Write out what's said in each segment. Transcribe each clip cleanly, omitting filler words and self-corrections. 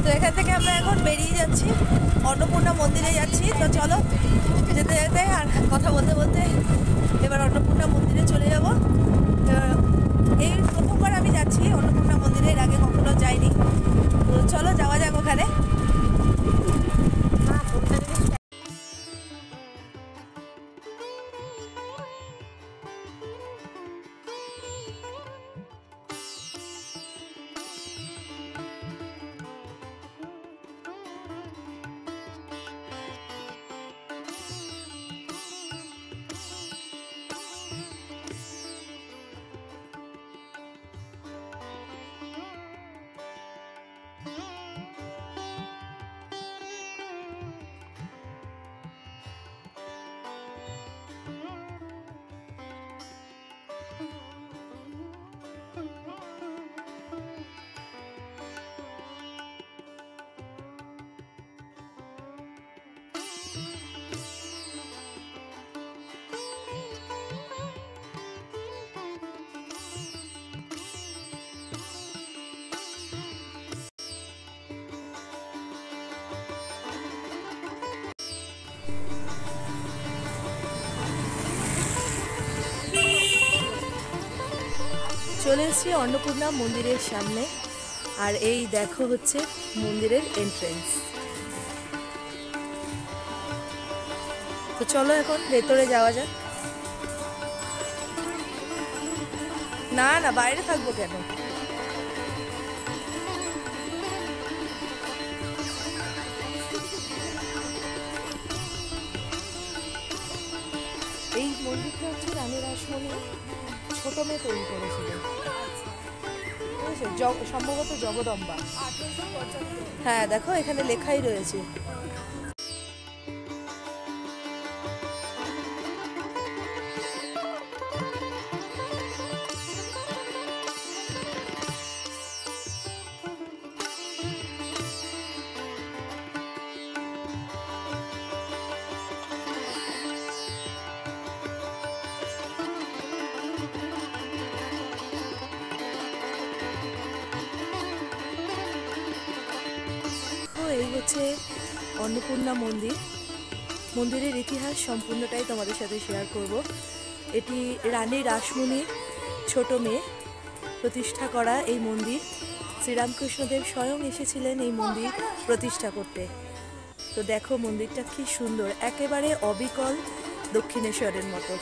তো এখান থেকে আমরা এখন বেরিয়ে যাচ্ছি, অন্নপূর্ণা মন্দিরে যাচ্ছি। তো চলো, যেতে যেতে আর কথা বলতে বলতে এবার অন্নপূর্ণা মন্দিরে চলে যাব। এই প্রথমবার আমি যাচ্ছি অন্নপূর্ণা মন্দিরে, এর আগে কখনো যাইনি। তো চলো যাওয়া যাক ওখানে। চলে এসেছি অন্নপূর্ণা মন্দিরের সামনে, আর এই দেখো হচ্ছে মন্দিরের এন্ট্রেন্স। তো চলো এখন ভেতরে যাওয়া যাক। না না, বাইরে থাকবো কেন? এই মন্দিরটা হচ্ছে রানী রাসমণি ছোট মেয়ে তৈরি করেছিল, সম্ভবত জগদম্বা। হ্যাঁ দেখো, এখানে লেখাই রয়েছে। এই হচ্ছে অন্নপূর্ণা মন্দির। মন্দিরের ইতিহাস সম্পূর্ণটাই তোমাদের সাথে শেয়ার করব। এটি রানী রাসমণির ছোট মেয়ে প্রতিষ্ঠা করা এই মন্দির। শ্রীরামকৃষ্ণদেব স্বয়ং এসেছিলেন এই মন্দির প্রতিষ্ঠা করতে। তো দেখো মন্দিরটা কি সুন্দর, একেবারে অবিকল দক্ষিণেশ্বরের মতো।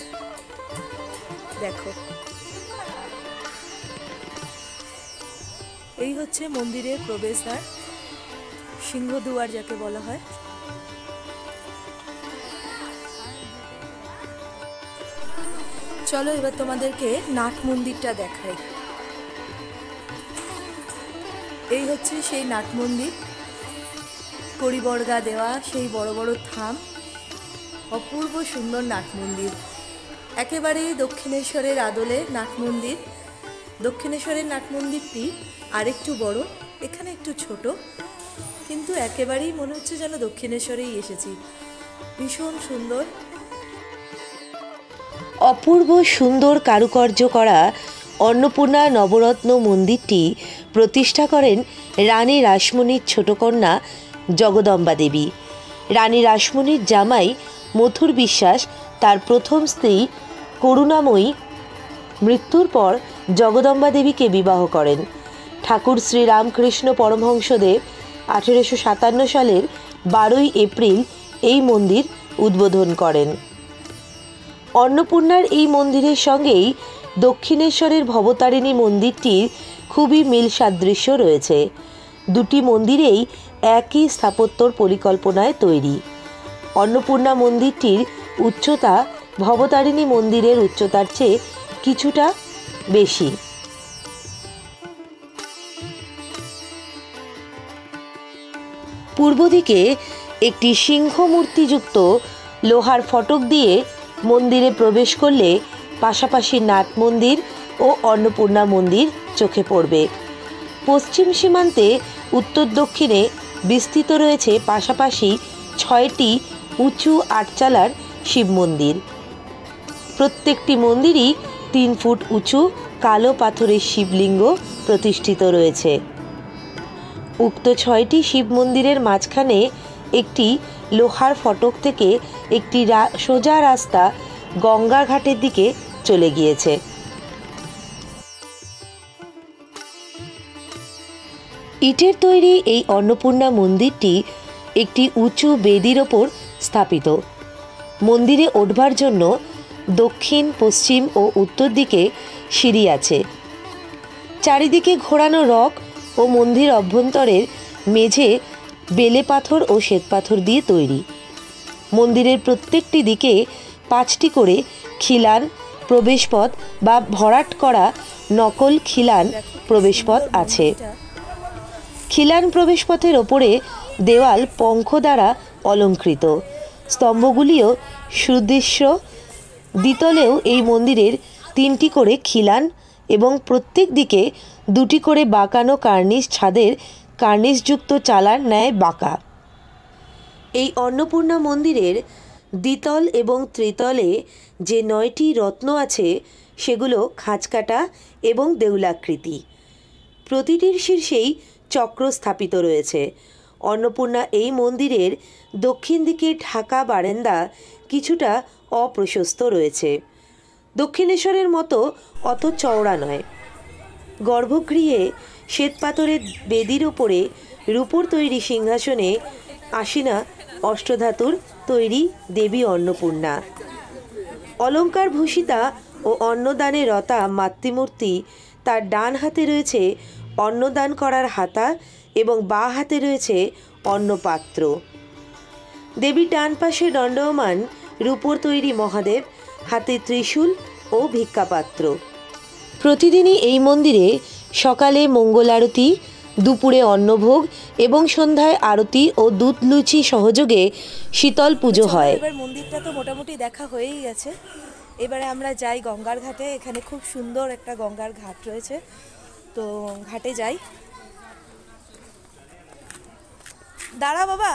দেখো, এই হচ্ছে মন্দিরের প্রবেশদ্বার, সিংহদুয়ার যাকে বলা হয়। চলো এবার তোমাদেরকে নাট মন্দিরটা দেখাই। এই হচ্ছে সেই নাট মন্দির, কড়িবর্গা দেওয়া সেই বড় বড় থাম, অপূর্ব সুন্দর নাট মন্দির। একেবারেই দক্ষিণেশ্বরের আদলে নাট মন্দির। দক্ষিণেশ্বরের নাট মন্দিরটি আরেকটু বড়, এখানে একটু ছোট, কিন্তু একেবারেই মনে হচ্ছে যেন দক্ষিণেশ্বরেই এসেছি। ভীষণ সুন্দর, অপূর্ব সুন্দর কারুকার্য করা অন্নপূর্ণা নবরত্ন মন্দিরটি প্রতিষ্ঠা করেন রানী রাসমণির ছোট কন্যা জগদম্বা দেবী। রানী রাসমণির জামাই মথুর বিশ্বাস তার প্রথম স্ত্রী করুণাময়ী মৃত্যুর পর জগদম্বা দেবীকে বিবাহ করেন। ঠাকুর শ্রীরামকৃষ্ণ পরমহংসদেব 1857 সালের 12 এপ্রিল এই মন্দির উদ্বোধন করেন। অন্নপূর্ণার এই মন্দিরের সঙ্গেই দক্ষিণেশ্বরের ভবতারিণী মন্দিরটির খুবই মিল সাদৃশ্য রয়েছে। দুটি মন্দিরেই একই স্থাপত্যর পরিকল্পনায় তৈরি। অন্নপূর্ণা মন্দিরটির উচ্চতা ভবতারিণী মন্দিরের উচ্চতার চেয়ে কিছুটা বেশি। পূর্ব দিকে একটি সিংহ মূর্তিযুক্ত লোহার ফটক দিয়ে মন্দিরে প্রবেশ করলে পাশাপাশি নাট মন্দির ও অন্নপূর্ণা মন্দির চোখে পড়বে। পশ্চিম সীমান্তে উত্তর দক্ষিণে বিস্তৃত রয়েছে পাশাপাশি 6টি উঁচু আটচালার শিব মন্দির। প্রত্যেকটি মন্দিরই 3 ফুট উঁচু কালো পাথরের শিবলিঙ্গ প্রতিষ্ঠিত রয়েছে। উক্ত 6টি শিব মন্দিরের মাঝখানে একটি লোহার ফটক থেকে একটি সোজা রাস্তা গঙ্গা ঘাটের দিকে চলে গিয়েছে। ইটের তৈরি এই অন্নপূর্ণা মন্দিরটি একটি উঁচু বেদির ওপর স্থাপিত। মন্দিরে ওঠবার জন্য দক্ষিণ, পশ্চিম ও উত্তর দিকে সিঁড়ি আছে। চারিদিকে ঘোরানো রক ও মন্দির অভ্যন্তরের মেঝে বেলে পাথর ও শ্বেতপাথর দিয়ে তৈরি। মন্দিরের প্রত্যেকটি দিকে 5টি করে খিলান প্রবেশপথ বা ভরাট করা নকল খিলান প্রবেশপথ আছে। খিলান প্রবেশপথের ওপরে দেওয়াল পঙ্খ দ্বারা অলঙ্কৃত। স্তম্ভগুলিও সুদৃশ্য। দ্বিতলেও এই মন্দিরের 3টি করে খিলান এবং প্রত্যেক দিকে 2টি করে বাঁকানো কার্নিশ ছাদের কার্নিশযুক্ত চালার ন্যায় বাঁকা। এই অন্নপূর্ণা মন্দিরের দ্বিতল এবং ত্রিতলে যে 9টি রত্ন আছে সেগুলো খাঁজকাটা এবং দেউলাকৃতি। প্রতিটির শীর্ষেই চক্র স্থাপিত রয়েছে। অন্নপূর্ণা এই মন্দিরের দক্ষিণ দিকে ঢাকা বারান্দা কিছুটা অপ্রশস্ত রয়েছে। দক্ষিণেশ্বরের মতো অত চওড়া নয়। গর্ভগৃহে শ্বেতপাথরের বেদির ওপরে রূপোর তৈরি সিংহাসনে আসীনা অষ্টধাতুর তৈরি দেবী অন্নপূর্ণা। অলঙ্কার ভূষিতা ও অন্নদানে রতা মাতৃমূর্তি। তার ডান হাতে রয়েছে অন্নদান করার হাতা এবং বাঁ হাতে রয়েছে অন্নপাত্র। দেবীর ডান পাশে দণ্ডায়মান রূপোর তৈরি মহাদেব, হাতে ত্রিশূল ও ভিক্ষাপাত্র। প্রতিদিনই এই মন্দিরে সকালে মঙ্গল আরতি, দুপুরে অন্নভোগ এবং সন্ধ্যায় আরতি ও দুধ লুচি সহযোগে শীতল পুজো হয়। এবার মন্দিরটা তো মোটামুটি দেখা হয়েই গেছে। এবারে আমরা যাই গঙ্গার ঘাটে। এখানে খুব সুন্দর একটা গঙ্গার ঘাট রয়েছে, তো ঘাটে যাই। দাঁড়া বাবা।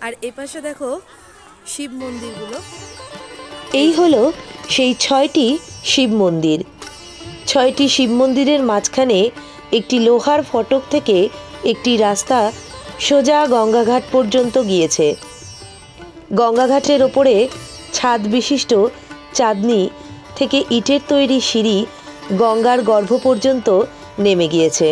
আর এপাশে দেখো শিব মন্দিরগুলো। এই হলো সেই 6টি শিব মন্দির। 6টি শিব মন্দিরের মাঝখানে একটি লোহার ফটক থেকে একটি রাস্তা সোজা গঙ্গাঘাট পর্যন্ত গিয়েছে। গঙ্গাঘাটের ওপরে ছাদ বিশিষ্ট চাঁদনি থেকে ইটের তৈরি সিঁড়ি গঙ্গার গর্ভ পর্যন্ত নেমে গিয়েছে।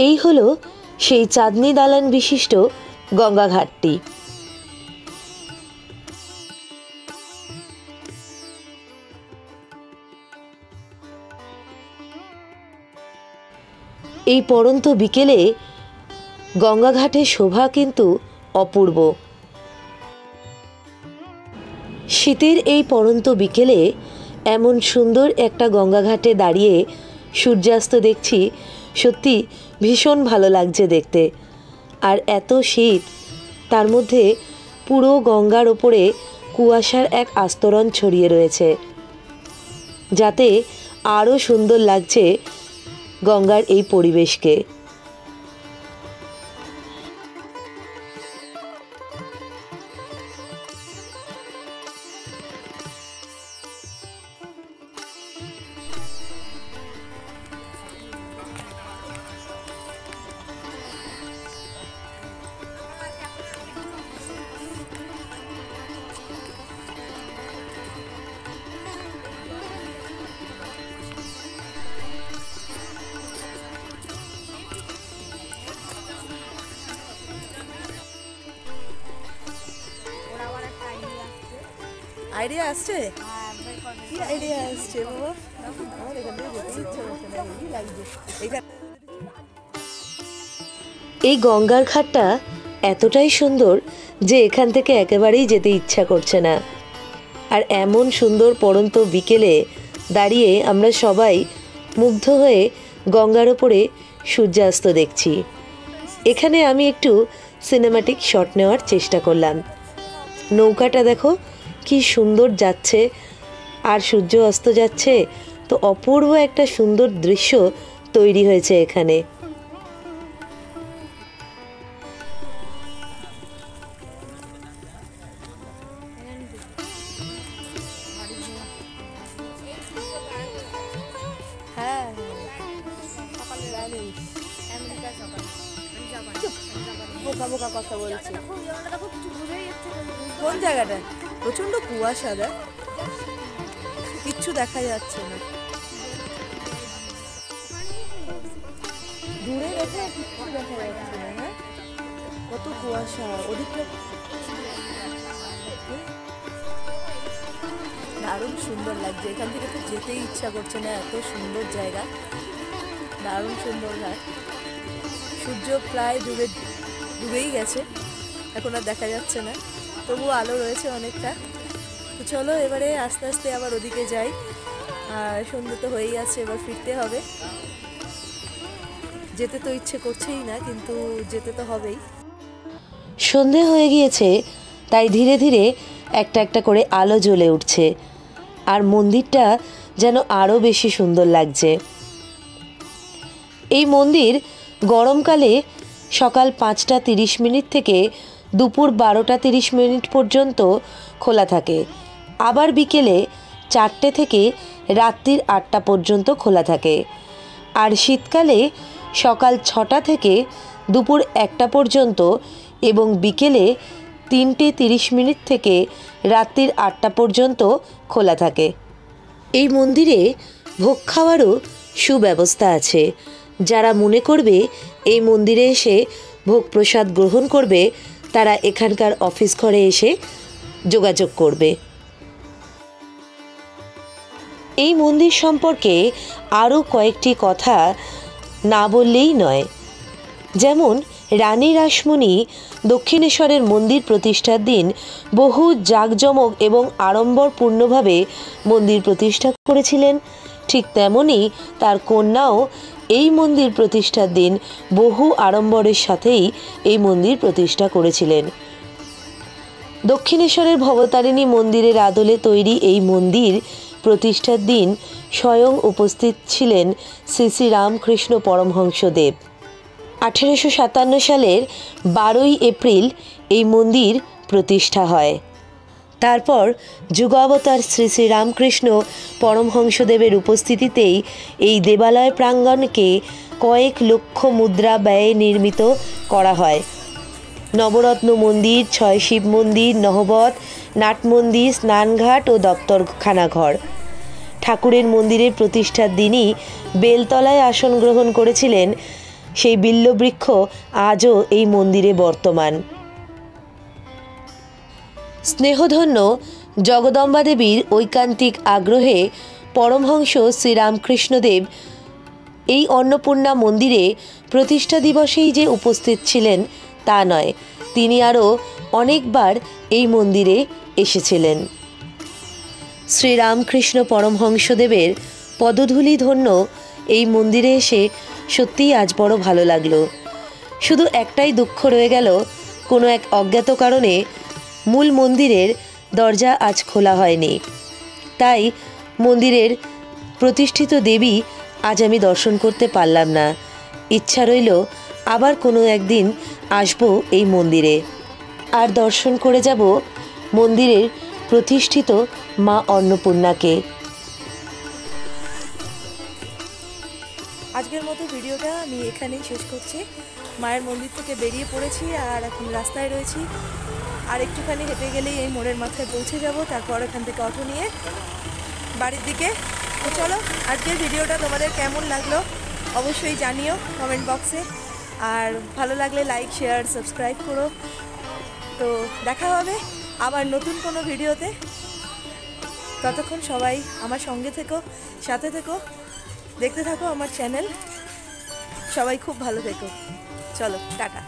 এই হলো সেই চাঁদনি দালান বিশিষ্ট গঙ্গাঘাটটি। এই পড়ন্ত বিকেলে গঙ্গাঘাটের শোভা কিন্তু অপূর্ব। শীতের এই পড়ন্ত বিকেলে এমন সুন্দর একটা গঙ্গাঘাটে দাঁড়িয়ে সূর্যাস্ত দেখছি, সত্যি ভীষণ ভালো লাগছে দেখতে। আর এত শীত, তার মধ্যে পুরো গঙ্গার ওপরে কুয়াশার এক আস্তরণ ছড়িয়ে রয়েছে, যাতে আরও সুন্দর লাগছে গঙ্গার এই পরিবেশকে। আইডিয়া আসছে? কি আইডিয়া আসছে বাবা? আমার এখান থেকে যেতে ইচ্ছে করছে না, এই লাগছে এখানে। এই গঙ্গার ঘাটটা এতটাই সুন্দর যে এখান থেকে একেবারেই যেতে ইচ্ছা করছে না। আর এমন সুন্দর পড়ন্ত বিকেলে দাঁড়িয়ে আমরা সবাই মুগ্ধ হয়ে গঙ্গার ওপরে সূর্যাস্ত দেখছি। এখানে আমি একটু সিনেম্যাটিক শট নেওয়ার চেষ্টা করলাম। নৌকাটা দেখো কি সুন্দর যাচ্ছে, আর সূর্য অস্ত যাচ্ছে, তো অপূর্ব একটা সুন্দর দৃশ্য তৈরি হয়েছে এখানে। বোকা বোকা কথা বলছি। কোন জায়গাটা? প্রচন্ড কুয়াশা, দেখ কিচ্ছু দেখা যাচ্ছে না। দূরে দেখে কিচ্ছু দেখা যাচ্ছে না। হ্যাঁ, কত কুয়াশা ওদিকটা। দারুণ সুন্দর লাগছে, এখান থেকে তো যেতেই ইচ্ছা করছে না, এত সুন্দর জায়গা, দারুণ সুন্দর ঘাট। সূর্য প্রায় ডুবেই গেছে, এখন আর দেখা যাচ্ছে না, তবুও আলো রয়েছে অনেকটা। তো চলো এবারে আস্তে আস্তে আবার ওদিকে যাই, আর সন্ধ্যে তো হয়েই আছে, এবার ফিরতে হবে। যেতে তো ইচ্ছে করছেই না, কিন্তু যেতে তো হবেই। সন্ধে হয়ে গিয়েছে, তাই ধীরে ধীরে একটা একটা করে আলো জ্বলে উঠছে, আর মন্দিরটা যেন আরও বেশি সুন্দর লাগছে। এই মন্দির গরমকালে সকাল 5টা 30 মিনিট থেকে দুপুর 12টা 30 মিনিট পর্যন্ত খোলা থাকে, আবার বিকেলে 4টে থেকে রাত্রির 8টা পর্যন্ত খোলা থাকে, আর শীতকালে সকাল 6টা থেকে দুপুর 1টা পর্যন্ত এবং বিকেলে 3টে 30 মিনিট থেকে রাত্রির 8টা পর্যন্ত খোলা থাকে। এই মন্দিরে ভোগ খাওয়ারও সুব্যবস্থা আছে। যারা মনে করবে এই মন্দিরে এসে ভোগ প্রসাদ গ্রহণ করবে, তারা এখানকার অফিস ঘরে এসে যোগাযোগ করবে। এই মন্দির সম্পর্কে আরও কয়েকটি কথা না বললেই নয়। যেমন রানী রাসমণি দক্ষিণেশ্বরের মন্দির প্রতিষ্ঠার দিন বহু জাঁকজমক এবং আড়ম্বরপূর্ণভাবে মন্দির প্রতিষ্ঠা করেছিলেন, ঠিক তেমনি তার কন্যাও এই মন্দির প্রতিষ্ঠার দিন বহু আড়ম্বরের সাথেই এই মন্দির প্রতিষ্ঠা করেছিলেন। দক্ষিণেশ্বরের ভবতারিণী মন্দিরের আদলে তৈরি এই মন্দির প্রতিষ্ঠার দিন স্বয়ং উপস্থিত ছিলেন শ্রী শ্রী রামকৃষ্ণ পরমহংসদেব। 1857 সালের 12ই এপ্রিল এই মন্দির প্রতিষ্ঠা হয়। তারপর যুগাবতার শ্রী শ্রী রামকৃষ্ণ পরমহংসদেবের উপস্থিতিতেই এই দেবালয় প্রাঙ্গণকে কয়েক লক্ষ মুদ্রা ব্যয়ে নির্মিত করা হয়। নবরত্ন মন্দির, 6 শিব মন্দির, নহবত, নাট মন্দির, স্নানঘাট ও দপ্তরখানা ঘর। ঠাকুরের মন্দিরের প্রতিষ্ঠার দিনই বেলতলায় আসন গ্রহণ করেছিলেন সেই বিল্লবৃক্ষ আজও এই মন্দিরে বর্তমান। স্নেহধন্য জগদম্বা দেবীর ঐকান্তিক আগ্রহে পরমহংস শ্রীরামকৃষ্ণদেব এই অন্নপূর্ণা মন্দিরে প্রতিষ্ঠা দিবসেই যে উপস্থিত ছিলেন তা নয়, তিনি আরও অনেকবার এই মন্দিরে এসেছিলেন। শ্রীরামকৃষ্ণ পরমহংসদেবের পদধূলি ধন্য এই মন্দিরে এসে সত্যিই আজ বড় ভালো লাগলো। শুধু একটাই দুঃখ রয়ে গেল, কোনো এক অজ্ঞাত কারণে মূল মন্দিরের দরজা আজ খোলা হয়নি, তাই মন্দিরের প্রতিষ্ঠিত দেবী আজ আমি দর্শন করতে পারলাম না। ইচ্ছা রইল আবার কোনো একদিন আসব এই মন্দিরে, আর দর্শন করে যাব মন্দিরের প্রতিষ্ঠিত মা অন্নপূর্ণাকে। আজকের মতো ভিডিওটা আমি এখানেই শেষ করছি। মায়ের মন্দির থেকে বেরিয়ে পড়েছি, আর এখন রাস্তায় রয়েছি, আর একটুখানি হেঁটে গেলেই এই মোড়ের মাথায় পৌঁছে যাব, তারপর এখান থেকে অটো নিয়ে বাড়ির দিকে। তো চলো, আজকের ভিডিওটা তোমাদের কেমন লাগলো অবশ্যই জানিও কমেন্ট বক্সে, আর ভালো লাগলে লাইক, শেয়ার, সাবস্ক্রাইব করো। তো দেখা হবে আবার নতুন কোনো ভিডিওতে। ততক্ষণ সবাই আমার সঙ্গে থেকো, সাথে থেকো, দেখতে থাকো আমার চ্যানেল। সবাই খুব ভালো থেকো। চলো, টাটা।